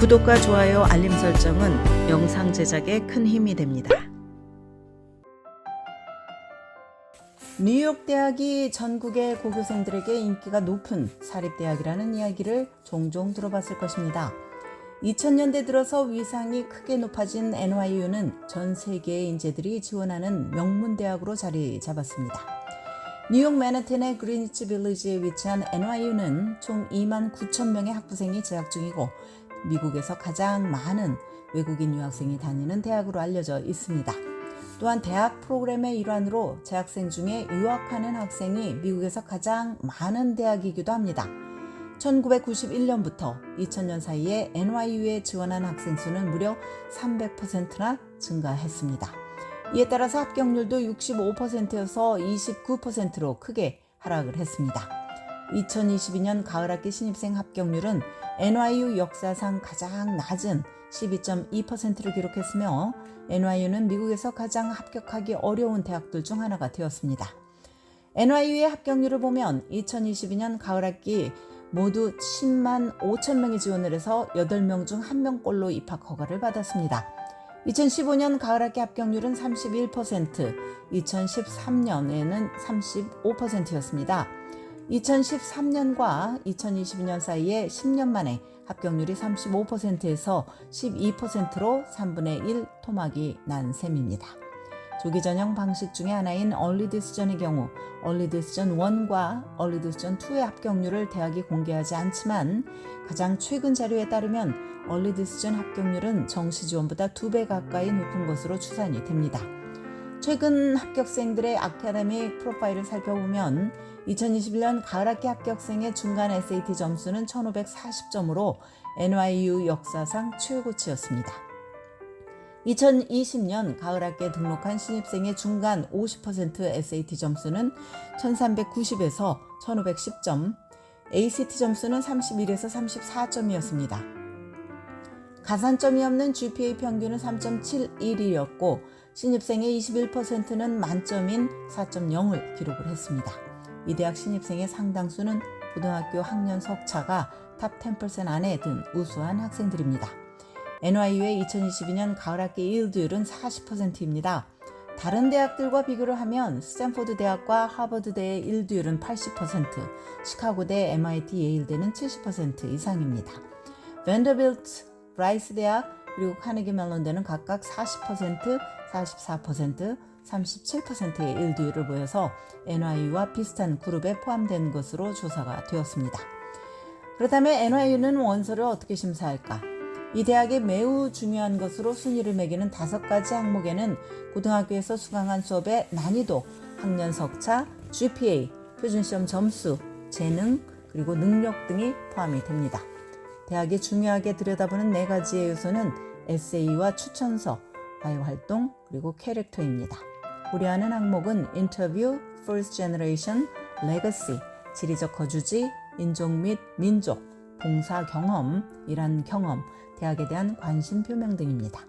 구독과 좋아요, 알림 설정은 영상 제작에 큰 힘이 됩니다. 뉴욕 대학이 전국의 고교생들에게 인기가 높은 사립대학이라는 이야기를 종종 들어봤을 것입니다. 2000년대 들어서 위상이 크게 높아진 NYU는 전 세계의 인재들이 지원하는 명문대학으로 자리 잡았습니다. 뉴욕 맨해튼의 그리니치 빌리지에 위치한 NYU는 총 2만 9천 명의 학부생이 재학 중이고 미국에서 가장 많은 외국인 유학생이 다니는 대학으로 알려져 있습니다. 또한 대학 프로그램의 일환으로 재학생 중에 유학하는 학생이 미국에서 가장 많은 대학이기도 합니다. 1991년부터 2000년 사이에 NYU에 지원한 학생 수는 무려 300%나 증가했습니다. 이에 따라서 합격률도 65%여서 29%로 크게 하락을 했습니다. 2022년 가을학기 신입생 합격률은 NYU 역사상 가장 낮은 12.2%를 기록했으며 NYU는 미국에서 가장 합격하기 어려운 대학들 중 하나가 되었습니다. NYU의 합격률을 보면 2022년 가을학기 모두 10만 5천 명이 지원을 해서 8명 중 1명꼴로 입학 허가를 받았습니다. 2015년 가을학기 합격률은 31%, 2013년에는 35%였습니다. 2013년과 2022년 사이에 10년 만에 합격률이 35%에서 12%로 3분의 1 토막이 난 셈입니다. 조기 전형 방식 중에 하나인 얼리 디시전의 경우 얼리 디시전 1과 얼리 디시전 2의 합격률을 대학이 공개하지 않지만 가장 최근 자료에 따르면 얼리 디시전 합격률은 정시 지원보다 2배 가까이 높은 것으로 추산이 됩니다. 최근 합격생들의 아카데믹 프로파일을 살펴보면 2021년 가을학기 합격생의 중간 SAT 점수는 1540점으로 NYU 역사상 최고치였습니다. 2020년 가을학기에 등록한 신입생의 중간 50% SAT 점수는 1390에서 1510점, ACT 점수는 31에서 34점이었습니다. 가산점이 없는 GPA 평균은 3.71이었고 신입생의 21%는 만점인 4.0을 기록을 했습니다. 이 대학 신입생의 상당수는 고등학교 학년 석차가 탑 10% 안에 든 우수한 학생들입니다. NYU의 2022년 가을학기 일드율은 40%입니다. 다른 대학들과 비교를 하면 스탠포드 대학과 하버드대의 일드율은 80%, 시카고대, MIT, 예일대는 70% 이상입니다. 밴더빌트, 브라이스 대학, 그리고 카네기 멜론대는 각각 40%, 44%, 37%의 일드율을 보여서 NYU와 비슷한 그룹에 포함된 것으로 조사가 되었습니다. 그렇다면 NYU는 원서를 어떻게 심사할까? 이 대학의 매우 중요한 것으로 순위를 매기는 5가지 항목에는 고등학교에서 수강한 수업의 난이도, 학년 석차, GPA, 표준시험 점수, 재능, 그리고 능력 등이 포함이 됩니다. 대학이 중요하게 들여다보는 4가지의 요소는 에세이와 추천서, 과외활동, 그리고 캐릭터입니다. 고려하는 항목은 인터뷰, First Generation, Legacy, 지리적 거주지, 인종 및 민족, 봉사 경험, 일한 경험, 대학에 대한 관심 표명 등입니다.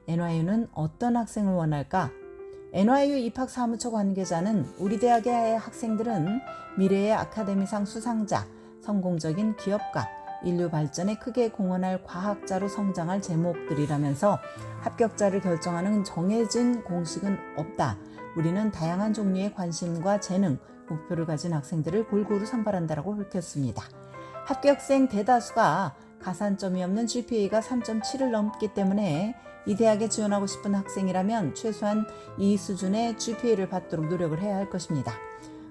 NYU는 어떤 학생을 원할까? NYU 입학사무처 관계자는 우리 대학의 학생들은 미래의 아카데미상 수상자, 성공적인 기업가, 인류 발전에 크게 공헌할 과학자로 성장할 제목들이라면서 합격자를 결정하는 정해진 공식은 없다. 우리는 다양한 종류의 관심과 재능, 목표를 가진 학생들을 골고루 선발한다라고 밝혔습니다. 합격생 대다수가 가산점이 없는 GPA가 3.7을 넘기 때문에 이 대학에 지원하고 싶은 학생이라면 최소한 이 수준의 GPA를 받도록 노력을 해야 할 것입니다.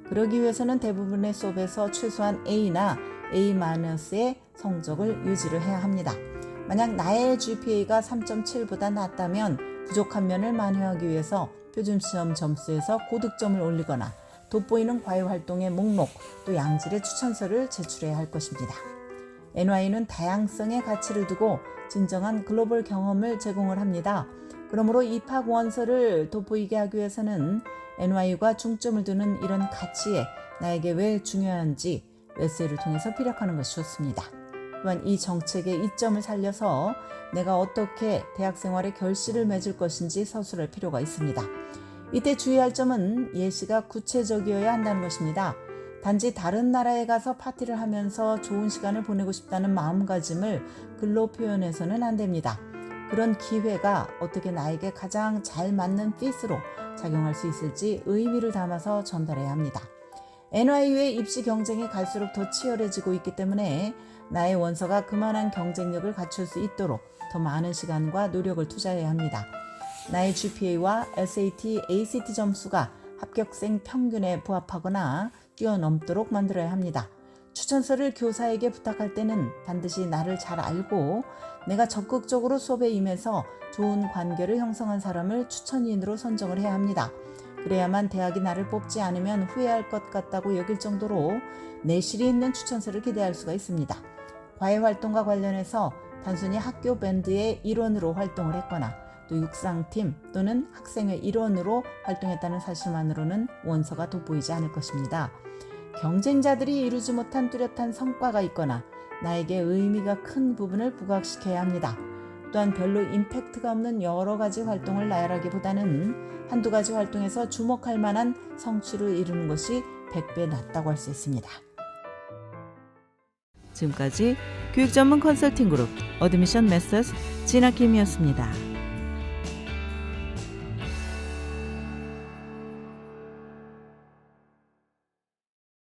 그러기 위해서는 대부분의 수업에서 최소한 A나 A-의 성적을 유지를 해야 합니다. 만약 나의 GPA가 3.7보다 낮다면 부족한 면을 만회하기 위해서 표준시험 점수에서 고득점을 올리거나 돋보이는 과외활동의 목록, 또 양질의 추천서를 제출해야 할 것입니다. NYU는 다양성의 가치를 두고 진정한 글로벌 경험을 제공을 합니다. 그러므로 입학 원서를 돋보이게 하기 위해서는 NYU가 중점을 두는 이런 가치에 나에게 왜 중요한지 에세이를 통해서 피력하는 것이 좋습니다. 또한 이 정책의 이점을 살려서 내가 어떻게 대학생활의 결실을 맺을 것인지 서술할 필요가 있습니다. 이때 주의할 점은 예시가 구체적이어야 한다는 것입니다. 단지 다른 나라에 가서 파티를 하면서 좋은 시간을 보내고 싶다는 마음가짐을 글로 표현해서는 안 됩니다. 그런 기회가 어떻게 나에게 가장 잘 맞는 핏으로 작용할 수 있을지 의미를 담아서 전달해야 합니다. NYU의 입시 경쟁이 갈수록 더 치열해지고 있기 때문에 나의 원서가 그만한 경쟁력을 갖출 수 있도록 더 많은 시간과 노력을 투자해야 합니다. 나의 GPA와 SAT, ACT 점수가 합격생 평균에 부합하거나 뛰어넘도록 만들어야 합니다. 추천서를 교사에게 부탁할 때는 반드시 나를 잘 알고 내가 적극적으로 수업에 임해서 좋은 관계를 형성한 사람을 추천인으로 선정을 해야 합니다. 그래야만 대학이 나를 뽑지 않으면 후회할 것 같다고 여길 정도로 내실이 있는 추천서를 기대할 수가 있습니다. 과외활동과 관련해서 단순히 학교 밴드의 일원으로 활동을 했거나 또 육상팀 또는 학생회 일원으로 활동했다는 사실만으로는 원서가 돋보이지 않을 것입니다. 경쟁자들이 이루지 못한 뚜렷한 성과가 있거나 나에게 의미가 큰 부분을 부각시켜야 합니다. 또한 별로 임팩트가 없는 여러 가지 활동을 나열하기보다는 한두 가지 활동에서 주목할 만한 성취를 이루는 것이 100배 낫다고 할 수 있습니다. 지금까지 교육전문 컨설팅 그룹 어드미션 메서스 진아킴이었습니다.